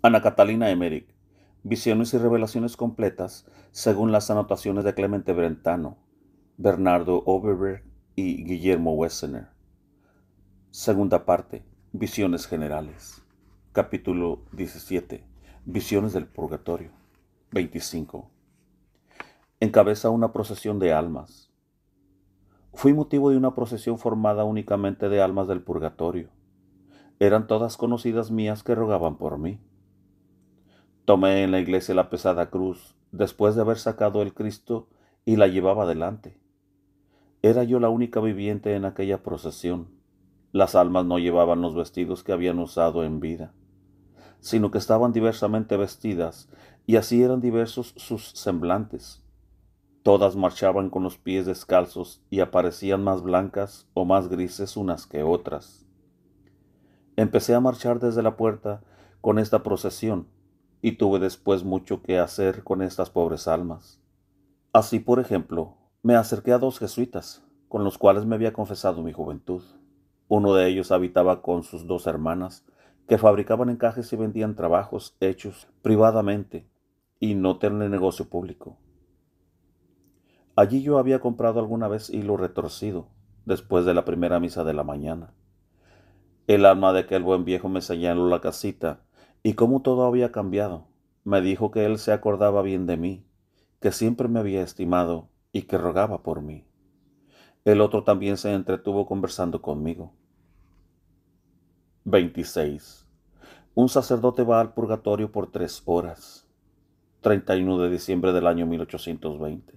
Ana Catalina Emmerich, Visiones y revelaciones completas según las anotaciones de Clemente Brentano, Bernardo Overberg y Guillermo Wessener. Segunda parte, Visiones generales. Capítulo 17, Visiones del Purgatorio. 25. Encabeza una procesión de almas. Fui motivo de una procesión formada únicamente de almas del purgatorio. Eran todas conocidas mías que rogaban por mí. Tomé en la iglesia la pesada cruz, después de haber sacado el Cristo, y la llevaba delante. Era yo la única viviente en aquella procesión. Las almas no llevaban los vestidos que habían usado en vida, sino que estaban diversamente vestidas, y así eran diversos sus semblantes. Todas marchaban con los pies descalzos y aparecían más blancas o más grises unas que otras. Empecé a marchar desde la puerta con esta procesión, y tuve después mucho que hacer con estas pobres almas. Así, por ejemplo, me acerqué a dos jesuitas, con los cuales me había confesado mi juventud. Uno de ellos habitaba con sus dos hermanas, que fabricaban encajes y vendían trabajos hechos privadamente y no tenían negocio público. Allí yo había comprado alguna vez hilo retorcido, después de la primera misa de la mañana. El alma de aquel buen viejo me señaló la casita, y como todo había cambiado, me dijo que él se acordaba bien de mí, que siempre me había estimado y que rogaba por mí. El otro también se entretuvo conversando conmigo. 26. Un sacerdote va al purgatorio por 3 horas. 31 de diciembre del año 1820.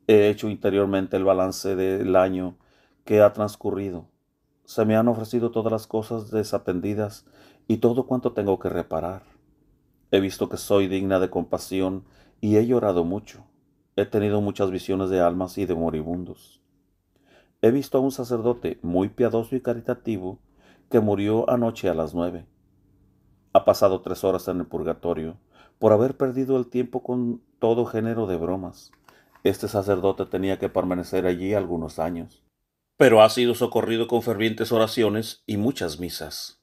He hecho interiormente el balance del año que ha transcurrido. Se me han ofrecido todas las cosas desatendidas y todo cuanto tengo que reparar. He visto que soy digna de compasión y he llorado mucho. He tenido muchas visiones de almas y de moribundos. He visto a un sacerdote muy piadoso y caritativo que murió anoche a las 9. Ha pasado 3 horas en el purgatorio por haber perdido el tiempo con todo género de bromas. Este sacerdote tenía que permanecer allí algunos años, pero ha sido socorrido con fervientes oraciones y muchas misas.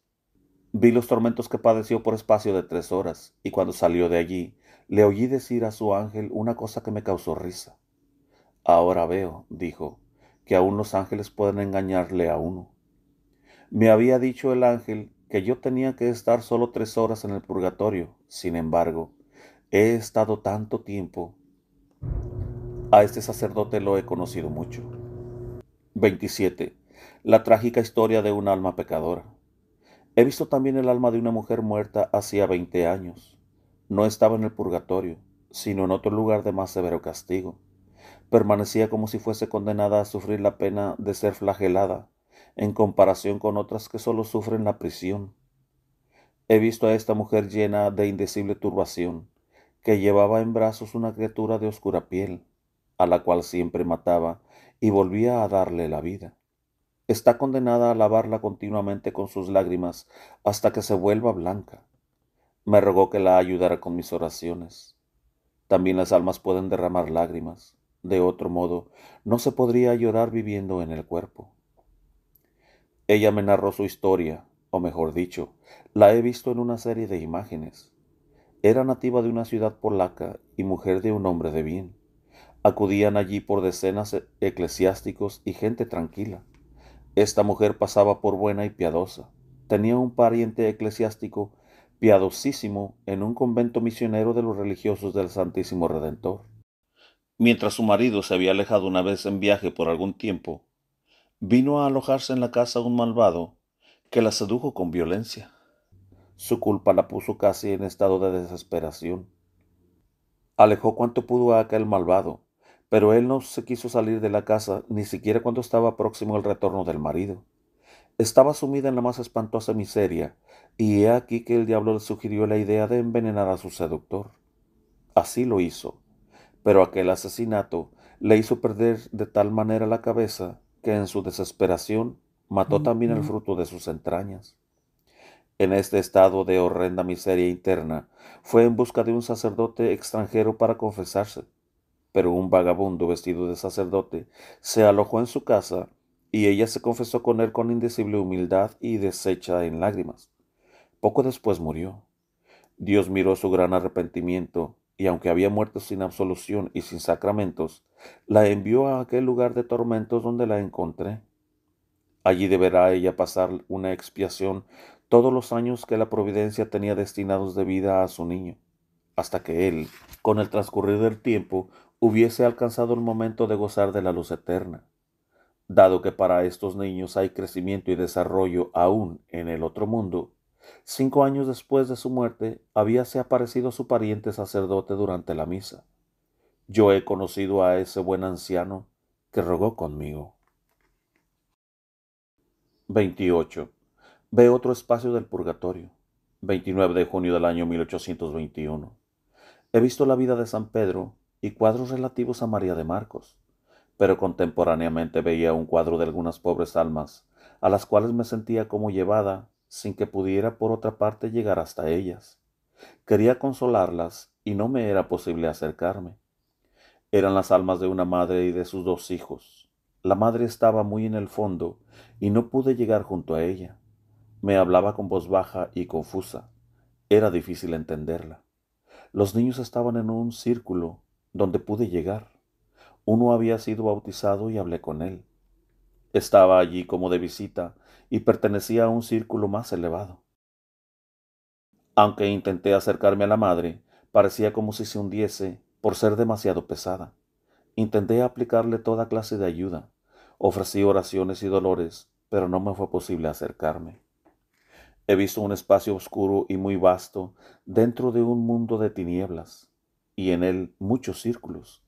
Vi los tormentos que padeció por espacio de 3 horas, y cuando salió de allí, le oí decir a su ángel una cosa que me causó risa. Ahora veo, dijo, que aún los ángeles pueden engañarle a uno. Me había dicho el ángel que yo tenía que estar solo 3 horas en el purgatorio. Sin embargo, he estado tanto tiempo. A este sacerdote lo he conocido mucho. 27. La trágica historia de un alma pecadora. He visto también el alma de una mujer muerta hacía 20 años. No estaba en el purgatorio, sino en otro lugar de más severo castigo. Permanecía como si fuese condenada a sufrir la pena de ser flagelada, en comparación con otras que solo sufren la prisión. He visto a esta mujer llena de indecible turbación, que llevaba en brazos una criatura de oscura piel, a la cual siempre mataba y volvía a darle la vida. Está condenada a lavarla continuamente con sus lágrimas hasta que se vuelva blanca. Me rogó que la ayudara con mis oraciones. También las almas pueden derramar lágrimas. De otro modo, no se podría llorar viviendo en el cuerpo. Ella me narró su historia, o mejor dicho, la he visto en una serie de imágenes. Era nativa de una ciudad polaca y mujer de un hombre de bien. Acudían allí por decenas eclesiásticos y gente tranquila. Esta mujer pasaba por buena y piadosa. Tenía un pariente eclesiástico piadosísimo en un convento misionero de los religiosos del Santísimo Redentor. Mientras su marido se había alejado una vez en viaje por algún tiempo, vino a alojarse en la casa un malvado que la sedujo con violencia. Su culpa la puso casi en estado de desesperación. Alejó cuanto pudo a aquel malvado, pero él no se quiso salir de la casa ni siquiera cuando estaba próximo al retorno del marido. Estaba sumida en la más espantosa miseria, y he aquí que el diablo le sugirió la idea de envenenar a su seductor. Así lo hizo, pero aquel asesinato le hizo perder de tal manera la cabeza que en su desesperación mató también el fruto de sus entrañas. En este estado de horrenda miseria interna, fue en busca de un sacerdote extranjero para confesarse, pero un vagabundo vestido de sacerdote se alojó en su casa y ella se confesó con él con indecible humildad y deshecha en lágrimas. Poco después murió. Dios miró su gran arrepentimiento, y aunque había muerto sin absolución y sin sacramentos, la envió a aquel lugar de tormentos donde la encontré. Allí deberá ella pasar una expiación todos los años que la providencia tenía destinados de vida a su niño, hasta que él, con el transcurrir del tiempo, hubiese alcanzado el momento de gozar de la luz eterna. Dado que para estos niños hay crecimiento y desarrollo aún en el otro mundo, 5 años después de su muerte habíase aparecido su pariente sacerdote durante la misa. Yo he conocido a ese buen anciano que rogó conmigo. 28. Ve otro espacio del purgatorio. 29 de junio del año 1821. He visto la vida de San Pedro y cuadros relativos a María de Marcos, pero contemporáneamente veía un cuadro de algunas pobres almas, a las cuales me sentía como llevada, sin que pudiera por otra parte llegar hasta ellas. Quería consolarlas y no me era posible acercarme. Eran las almas de una madre y de sus 2 hijos. La madre estaba muy en el fondo y no pude llegar junto a ella. Me hablaba con voz baja y confusa. Era difícil entenderla. Los niños estaban en un círculo donde pude llegar. Uno había sido bautizado y hablé con él. Estaba allí como de visita y pertenecía a un círculo más elevado. Aunque intenté acercarme a la madre, parecía como si se hundiese por ser demasiado pesada. Intenté aplicarle toda clase de ayuda. Ofrecí oraciones y dolores, pero no me fue posible acercarme. He visto un espacio oscuro y muy vasto dentro de un mundo de tinieblas, y en él muchos círculos.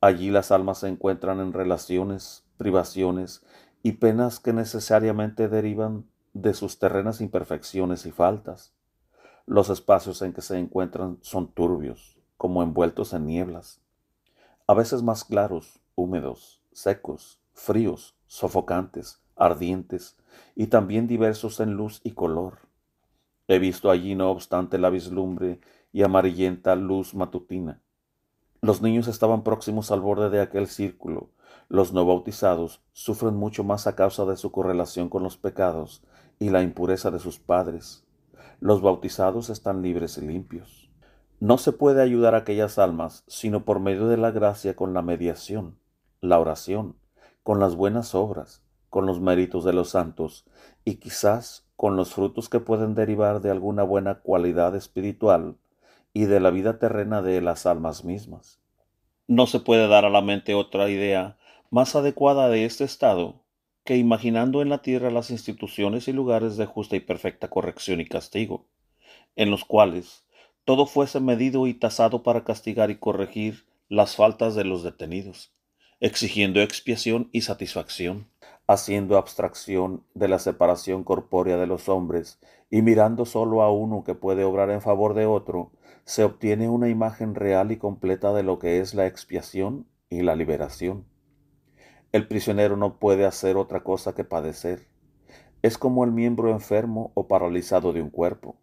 Allí las almas se encuentran en relaciones, privaciones y penas que necesariamente derivan de sus terrenas imperfecciones y faltas. Los espacios en que se encuentran son turbios, como envueltos en nieblas, a veces más claros, húmedos, secos, fríos, sofocantes, ardientes, y también diversos en luz y color. He visto allí, no obstante, la vislumbre y amarillenta luz matutina. Los niños estaban próximos al borde de aquel círculo. Los no bautizados sufren mucho más a causa de su correlación con los pecados y la impureza de sus padres. Los bautizados están libres y limpios. No se puede ayudar a aquellas almas sino por medio de la gracia, con la mediación, la oración, con las buenas obras, con los méritos de los santos y quizás con los frutos que pueden derivar de alguna buena cualidad espiritual y de la vida terrena de las almas mismas. No se puede dar a la mente otra idea más adecuada de este estado que imaginando en la tierra las instituciones y lugares de justa y perfecta corrección y castigo, en los cuales todo fuese medido y tasado para castigar y corregir las faltas de los detenidos, exigiendo expiación y satisfacción, haciendo abstracción de la separación corpórea de los hombres y mirando solo a uno que puede obrar en favor de otro, se obtiene una imagen real y completa de lo que es la expiación y la liberación. El prisionero no puede hacer otra cosa que padecer. Es como el miembro enfermo o paralizado de un cuerpo.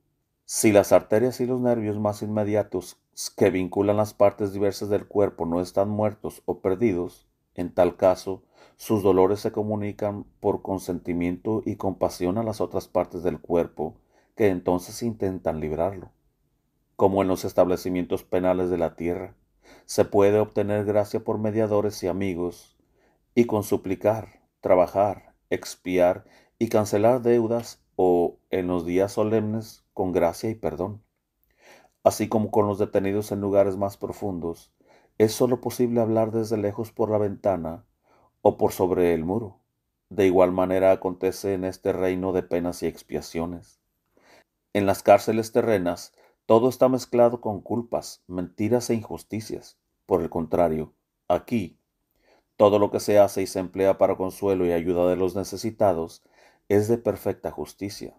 Si las arterias y los nervios más inmediatos que vinculan las partes diversas del cuerpo no están muertos o perdidos, en tal caso, sus dolores se comunican por consentimiento y compasión a las otras partes del cuerpo, que entonces intentan librarlo. Como en los establecimientos penales de la tierra, se puede obtener gracia por mediadores y amigos, y con suplicar, trabajar, expiar y cancelar deudas, o en los días solemnes con gracia y perdón. Así como con los detenidos en lugares más profundos, es sólo posible hablar desde lejos por la ventana o por sobre el muro. De igual manera acontece en este reino de penas y expiaciones. En las cárceles terrenas, todo está mezclado con culpas, mentiras e injusticias. Por el contrario, aquí, todo lo que se hace y se emplea para consuelo y ayuda de los necesitados es de perfecta justicia.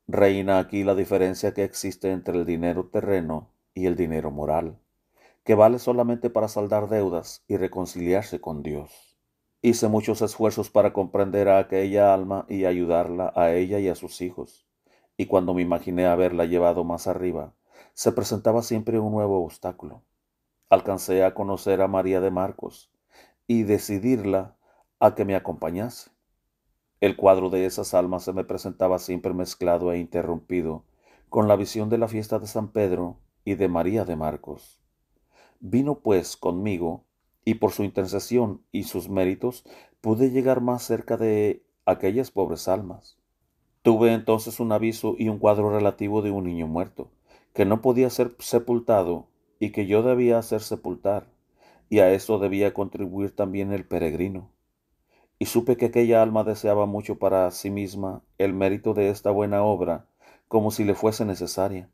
Reina aquí la diferencia que existe entre el dinero terreno y el dinero moral, que vale solamente para saldar deudas y reconciliarse con Dios. Hice muchos esfuerzos para comprender a aquella alma y ayudarla a ella y a sus hijos, y cuando me imaginé haberla llevado más arriba, se presentaba siempre un nuevo obstáculo. Alcancé a conocer a María de Marcos y decidirla a que me acompañase. El cuadro de esas almas se me presentaba siempre mezclado e interrumpido con la visión de la fiesta de San Pedro y de María de Marcos. Vino pues conmigo, y por su intercesión y sus méritos pude llegar más cerca de aquellas pobres almas. Tuve entonces un aviso y un cuadro relativo de un niño muerto, que no podía ser sepultado y que yo debía hacer sepultar, y a eso debía contribuir también el peregrino. Y supe que aquella alma deseaba mucho para sí misma el mérito de esta buena obra, como si le fuese necesaria.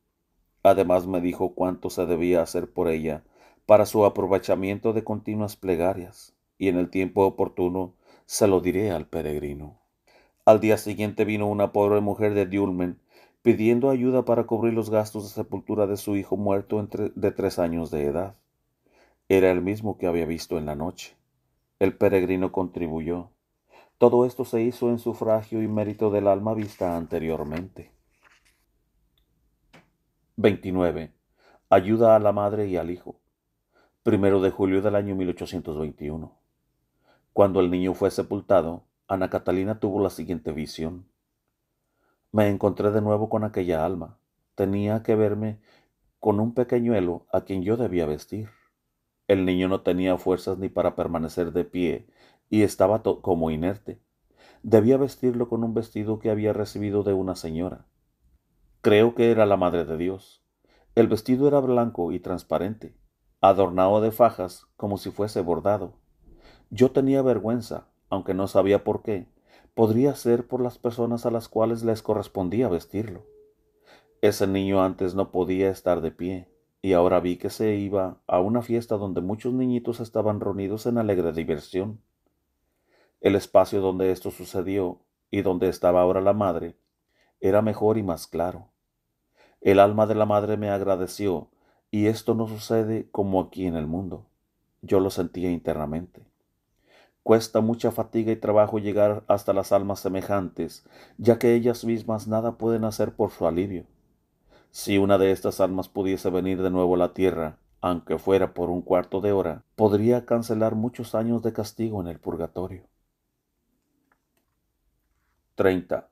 Además me dijo cuánto se debía hacer por ella para su aprovechamiento de continuas plegarias, y en el tiempo oportuno se lo diré al peregrino. Al día siguiente vino una pobre mujer de Dulmen pidiendo ayuda para cubrir los gastos de sepultura de su hijo muerto de 3 años de edad. Era el mismo que había visto en la noche. El peregrino contribuyó. Todo esto se hizo en sufragio y mérito del alma vista anteriormente. 29. Ayuda a la madre y al hijo. 1 de julio del año 1821. Cuando el niño fue sepultado, Ana Catalina tuvo la siguiente visión. Me encontré de nuevo con aquella alma. Tenía que verme con un pequeñuelo a quien yo debía vestir. El niño no tenía fuerzas ni para permanecer de pie y estaba como inerte. Debía vestirlo con un vestido que había recibido de una señora. Creo que era la Madre de Dios. El vestido era blanco y transparente, adornado de fajas como si fuese bordado. Yo tenía vergüenza, aunque no sabía por qué. Podría ser por las personas a las cuales les correspondía vestirlo. Ese niño antes no podía estar de pie, y ahora vi que se iba a una fiesta donde muchos niñitos estaban reunidos en alegre diversión. El espacio donde esto sucedió, y donde estaba ahora la madre, era mejor y más claro. El alma de la madre me agradeció, y esto no sucede como aquí en el mundo. Yo lo sentía internamente. Cuesta mucha fatiga y trabajo llegar hasta las almas semejantes, ya que ellas mismas nada pueden hacer por su alivio. Si una de estas almas pudiese venir de nuevo a la tierra, aunque fuera por un cuarto de hora, podría cancelar muchos años de castigo en el purgatorio. 30.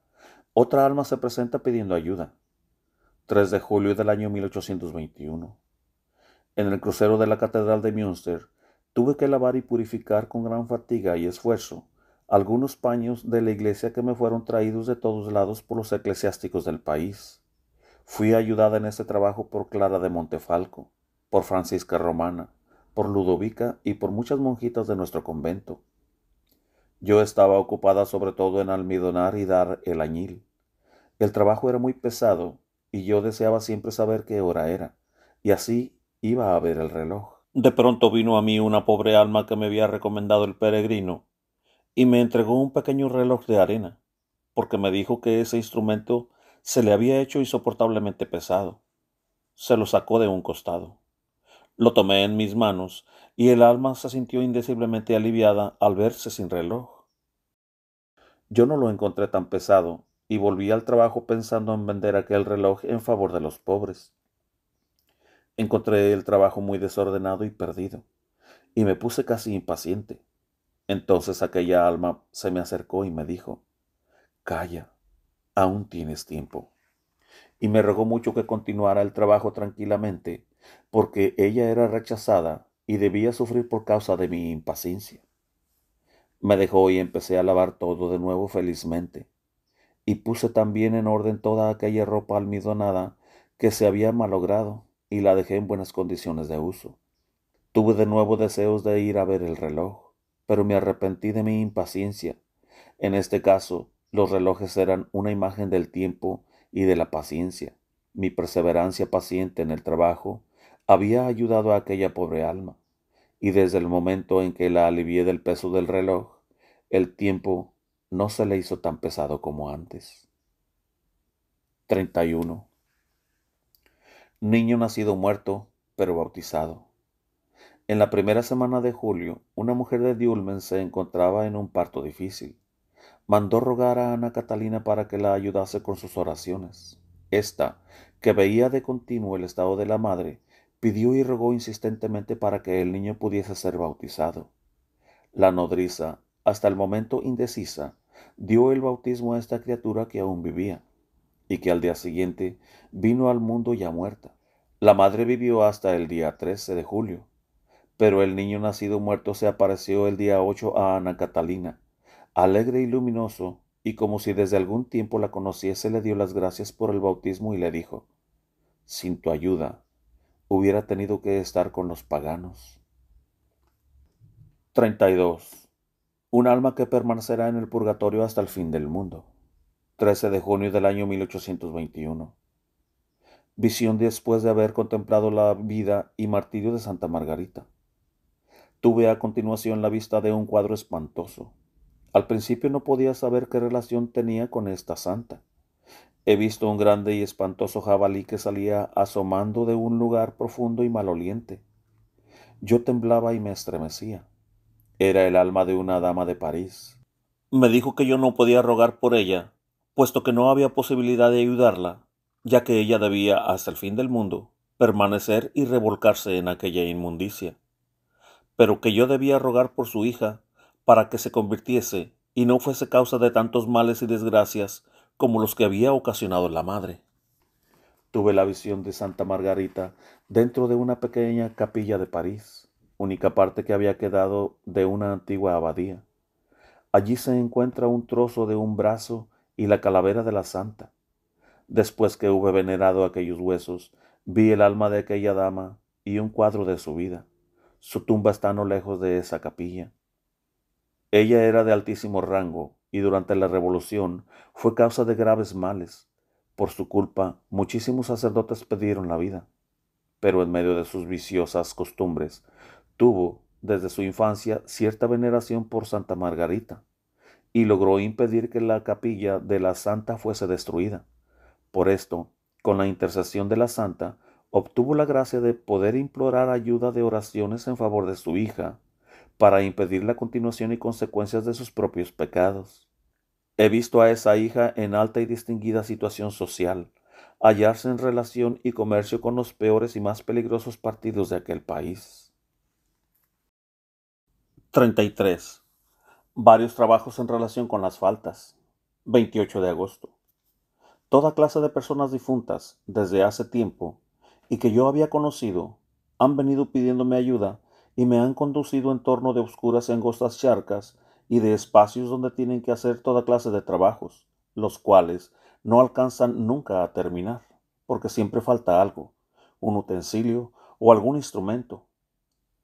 Otra alma se presenta pidiendo ayuda. 3 de julio del año 1821. En el crucero de la Catedral de Münster, tuve que lavar y purificar con gran fatiga y esfuerzo algunos paños de la iglesia que me fueron traídos de todos lados por los eclesiásticos del país. Fui ayudada en este trabajo por Clara de Montefalco, por Francisca Romana, por Ludovica y por muchas monjitas de nuestro convento. Yo estaba ocupada sobre todo en almidonar y dar el añil. El trabajo era muy pesado y yo deseaba siempre saber qué hora era, y así iba a ver el reloj. De pronto vino a mí una pobre alma que me había recomendado el peregrino y me entregó un pequeño reloj de arena, porque me dijo que ese instrumento se le había hecho insoportablemente pesado. Se lo sacó de un costado. Lo tomé en mis manos y el alma se sintió indeciblemente aliviada al verse sin reloj. Yo no lo encontré tan pesado y volví al trabajo pensando en vender aquel reloj en favor de los pobres. Encontré el trabajo muy desordenado y perdido, y me puse casi impaciente. Entonces aquella alma se me acercó y me dijo, «Calla, aún tienes tiempo». Y me rogó mucho que continuara el trabajo tranquilamente, porque ella era rechazada y debía sufrir por causa de mi impaciencia. Me dejó y empecé a lavar todo de nuevo felizmente, y puse también en orden toda aquella ropa almidonada que se había malogrado, y la dejé en buenas condiciones de uso. Tuve de nuevo deseos de ir a ver el reloj, pero me arrepentí de mi impaciencia. En este caso, los relojes eran una imagen del tiempo y de la paciencia. Mi perseverancia paciente en el trabajo había ayudado a aquella pobre alma, y desde el momento en que la alivié del peso del reloj, el tiempo no se le hizo tan pesado como antes. 31. Niño nacido muerto, pero bautizado. En la primera semana de julio, una mujer de Dulmen se encontraba en un parto difícil. Mandó rogar a Ana Catalina para que la ayudase con sus oraciones. Esta, que veía de continuo el estado de la madre, pidió y rogó insistentemente para que el niño pudiese ser bautizado. La nodriza, hasta el momento indecisa, dio el bautismo a esta criatura que aún vivía. y que al día siguiente vino al mundo ya muerta. La madre vivió hasta el día 13 de julio, pero el niño nacido muerto se apareció el día 8 a Ana Catalina, alegre y luminoso, y como si desde algún tiempo la conociese, le dio las gracias por el bautismo y le dijo: sin tu ayuda, hubiera tenido que estar con los paganos. 32. Un alma que permanecerá en el purgatorio hasta el fin del mundo. 13 de junio del año 1821. Visión después de haber contemplado la vida y martirio de Santa Margarita. Tuve a continuación la vista de un cuadro espantoso. Al principio no podía saber qué relación tenía con esta santa. He visto un grande y espantoso jabalí que salía asomando de un lugar profundo y maloliente. Yo temblaba y me estremecía. Era el alma de una dama de París. Me dijo que yo no podía rogar por ella, puesto que no había posibilidad de ayudarla, ya que ella debía, hasta el fin del mundo, permanecer y revolcarse en aquella inmundicia, pero que yo debía rogar por su hija, para que se convirtiese y no fuese causa de tantos males y desgracias como los que había ocasionado la madre. Tuve la visión de Santa Margarita dentro de una pequeña capilla de París, única parte que había quedado de una antigua abadía. Allí se encuentra un trozo de un brazo y la calavera de la santa. Después que hube venerado aquellos huesos, vi el alma de aquella dama y un cuadro de su vida. Su tumba está no lejos de esa capilla. Ella era de altísimo rango y durante la Revolución fue causa de graves males. Por su culpa, muchísimos sacerdotes perdieron la vida, pero en medio de sus viciosas costumbres, tuvo desde su infancia cierta veneración por Santa Margarita y logró impedir que la capilla de la santa fuese destruida. Por esto, con la intercesión de la santa, obtuvo la gracia de poder implorar ayuda de oraciones en favor de su hija, para impedir la continuación y consecuencias de sus propios pecados. He visto a esa hija en alta y distinguida situación social, hallarse en relación y comercio con los peores y más peligrosos partidos de aquel país. 33. Varios trabajos en relación con las faltas. 28 de agosto. Toda clase de personas difuntas desde hace tiempo y que yo había conocido han venido pidiéndome ayuda y me han conducido en torno de oscuras y angostas charcas y de espacios donde tienen que hacer toda clase de trabajos, los cuales no alcanzan nunca a terminar, porque siempre falta algo, un utensilio o algún instrumento.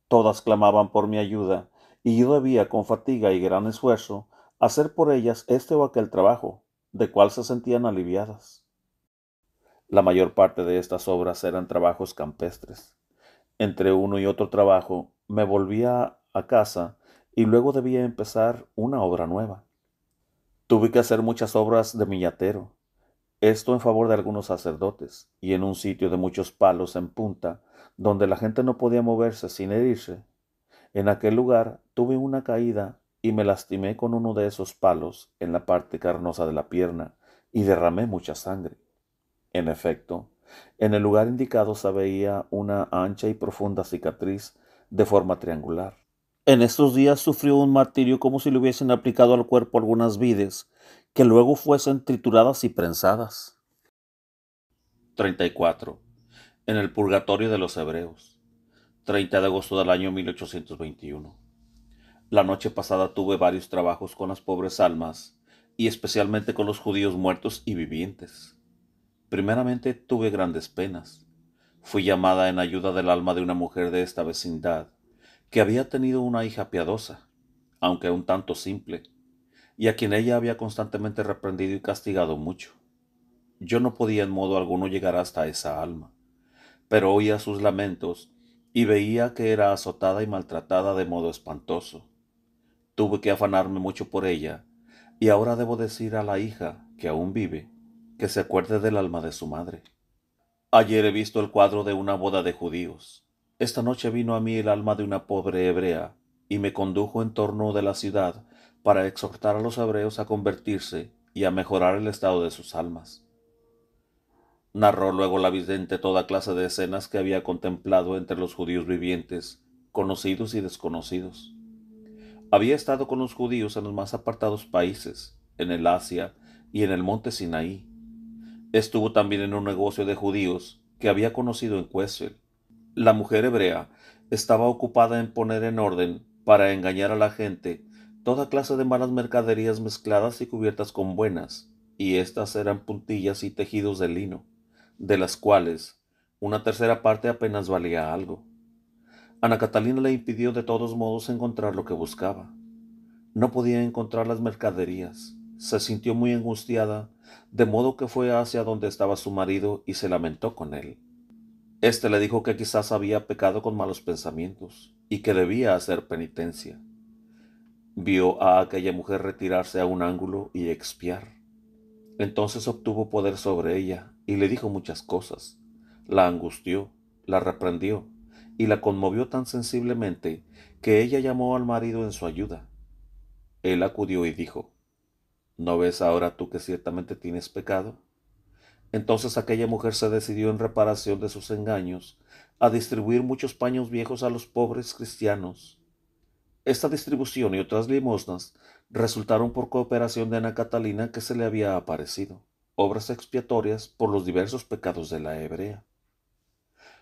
Todas clamaban por mi ayuda y yo debía, con fatiga y gran esfuerzo, hacer por ellas este o aquel trabajo, de cual se sentían aliviadas. La mayor parte de estas obras eran trabajos campestres. Entre uno y otro trabajo me volvía a casa y luego debía empezar una obra nueva. Tuve que hacer muchas obras de millatero, esto en favor de algunos sacerdotes, y en un sitio de muchos palos en punta, donde la gente no podía moverse sin herirse. En aquel lugar tuve una caída y me lastimé con uno de esos palos en la parte carnosa de la pierna y derramé mucha sangre. En efecto, en el lugar indicado se veía una ancha y profunda cicatriz de forma triangular. En estos días sufrió un martirio como si le hubiesen aplicado al cuerpo algunas vides, que luego fuesen trituradas y prensadas. 34. En el purgatorio de los hebreos. 30 de agosto del año 1821. La noche pasada tuve varios trabajos con las pobres almas, y especialmente con los judíos muertos y vivientes. Primeramente tuve grandes penas. Fui llamada en ayuda del alma de una mujer de esta vecindad, que había tenido una hija piadosa, aunque un tanto simple, y a quien ella había constantemente reprendido y castigado mucho. Yo no podía en modo alguno llegar hasta esa alma, pero oía sus lamentos y veía que era azotada y maltratada de modo espantoso. Tuve que afanarme mucho por ella, y ahora debo decir a la hija, que aún vive, que se acuerde del alma de su madre. Ayer he visto el cuadro de una boda de judíos. Esta noche vino a mí el alma de una pobre hebrea, y me condujo en torno de la ciudad para exhortar a los hebreos a convertirse y a mejorar el estado de sus almas. Narró luego la vidente toda clase de escenas que había contemplado entre los judíos vivientes, conocidos y desconocidos. Había estado con los judíos en los más apartados países, en el Asia y en el monte Sinaí. Estuvo también en un negocio de judíos que había conocido en Quesel. La mujer hebrea estaba ocupada en poner en orden, para engañar a la gente, toda clase de malas mercaderías mezcladas y cubiertas con buenas, y estas eran puntillas y tejidos de lino, de las cuales una tercera parte apenas valía algo. Ana Catalina le impidió de todos modos encontrar lo que buscaba. No podía encontrar las mercaderías. Se sintió muy angustiada, de modo que fue hacia donde estaba su marido y se lamentó con él. Este le dijo que quizás había pecado con malos pensamientos y que debía hacer penitencia. Vio a aquella mujer retirarse a un ángulo y expiar. Entonces obtuvo poder sobre ella y le dijo muchas cosas. La angustió, la reprendió y la conmovió tan sensiblemente que ella llamó al marido en su ayuda. Él acudió y dijo: ¿No ves ahora tú que ciertamente tienes pecado? Entonces aquella mujer se decidió, en reparación de sus engaños, a distribuir muchos paños viejos a los pobres cristianos. Esta distribución y otras limosnas resultaron por cooperación de Ana Catalina, que se le había aparecido, obras expiatorias por los diversos pecados de la hebrea.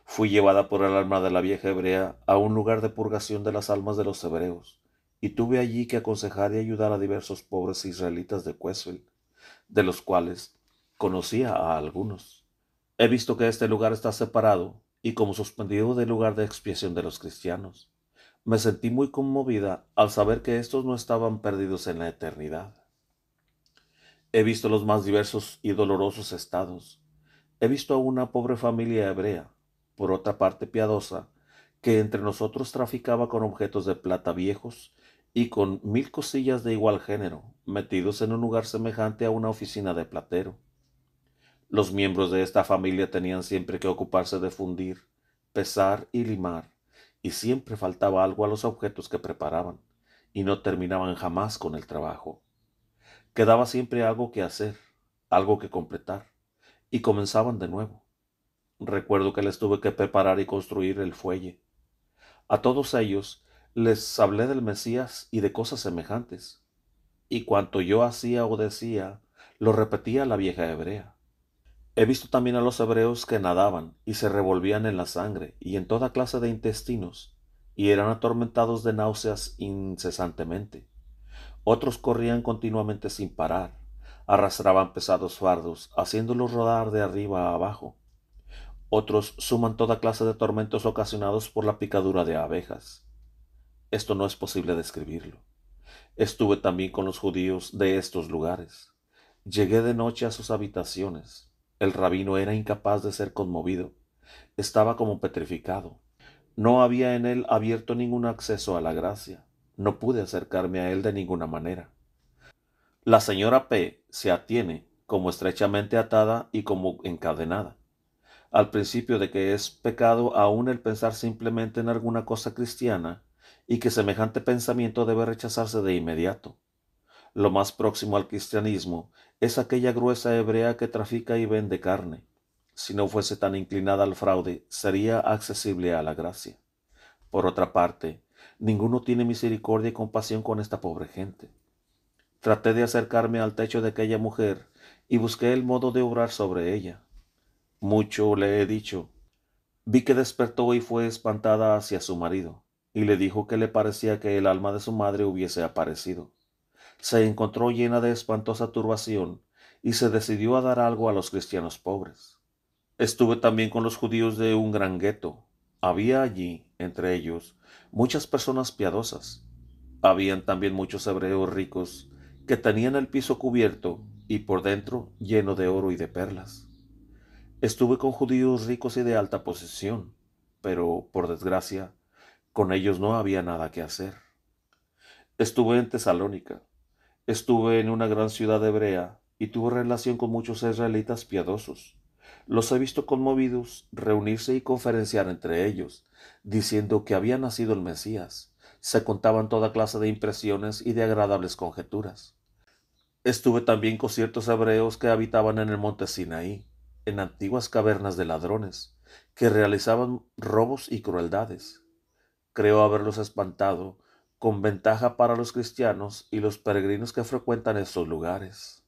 Fui llevada por el alma de la vieja hebrea a un lugar de purgación de las almas de los hebreos, y tuve allí que aconsejar y ayudar a diversos pobres israelitas de Quesel, de los cuales conocía a algunos. He visto que este lugar está separado y como suspendido del lugar de expiación de los cristianos. Me sentí muy conmovida al saber que estos no estaban perdidos en la eternidad. He visto los más diversos y dolorosos estados. He visto a una pobre familia hebrea, por otra parte piadosa, que entre nosotros traficaba con objetos de plata viejos y con 1000 cosillas de igual género, metidos en un lugar semejante a una oficina de platero. Los miembros de esta familia tenían siempre que ocuparse de fundir, pesar y limar, y siempre faltaba algo a los objetos que preparaban, y no terminaban jamás con el trabajo. Quedaba siempre algo que hacer, algo que completar, y comenzaban de nuevo. Recuerdo que les tuve que preparar y construir el fuelle. A todos ellos les hablé del Mesías y de cosas semejantes, y cuanto yo hacía o decía, lo repetía la vieja hebrea. He visto también a los hebreos que nadaban y se revolvían en la sangre y en toda clase de intestinos, y eran atormentados de náuseas incesantemente. Otros corrían continuamente sin parar, arrastraban pesados fardos, haciéndolos rodar de arriba a abajo. Otros suman toda clase de tormentos ocasionados por la picadura de abejas. Esto no es posible describirlo. Estuve también con los judíos de estos lugares. Llegué de noche a sus habitaciones. El rabino era incapaz de ser conmovido. Estaba como petrificado. No había en él abierto ningún acceso a la gracia. No pude acercarme a él de ninguna manera. La señora P. se atiene, como estrechamente atada y como encadenada, al principio de que es pecado aún el pensar simplemente en alguna cosa cristiana, y que semejante pensamiento debe rechazarse de inmediato. Lo más próximo al cristianismo es aquella gruesa hebrea que trafica y vende carne. Si no fuese tan inclinada al fraude, sería accesible a la gracia. Por otra parte, ninguno tiene misericordia y compasión con esta pobre gente. Traté de acercarme al techo de aquella mujer y busqué el modo de obrar sobre ella. Mucho le he dicho. Vi que despertó y fue espantada hacia su marido, y le dijo que le parecía que el alma de su madre hubiese aparecido. Se encontró llena de espantosa turbación y se decidió a dar algo a los cristianos pobres. Estuve también con los judíos de un gran gueto. Había allí, entre ellos, muchas personas piadosas. Habían también muchos hebreos ricos que tenían el piso cubierto y por dentro lleno de oro y de perlas. Estuve con judíos ricos y de alta posición, pero, por desgracia, con ellos no había nada que hacer. Estuve en Tesalónica. Estuve en una gran ciudad hebrea y tuve relación con muchos israelitas piadosos. Los he visto conmovidos reunirse y conferenciar entre ellos, diciendo que había nacido el Mesías. Se contaban toda clase de impresiones y de agradables conjeturas. Estuve también con ciertos hebreos que habitaban en el monte Sinaí, en antiguas cavernas de ladrones, que realizaban robos y crueldades. Creo haberlos espantado, con ventaja para los cristianos y los peregrinos que frecuentan estos lugares.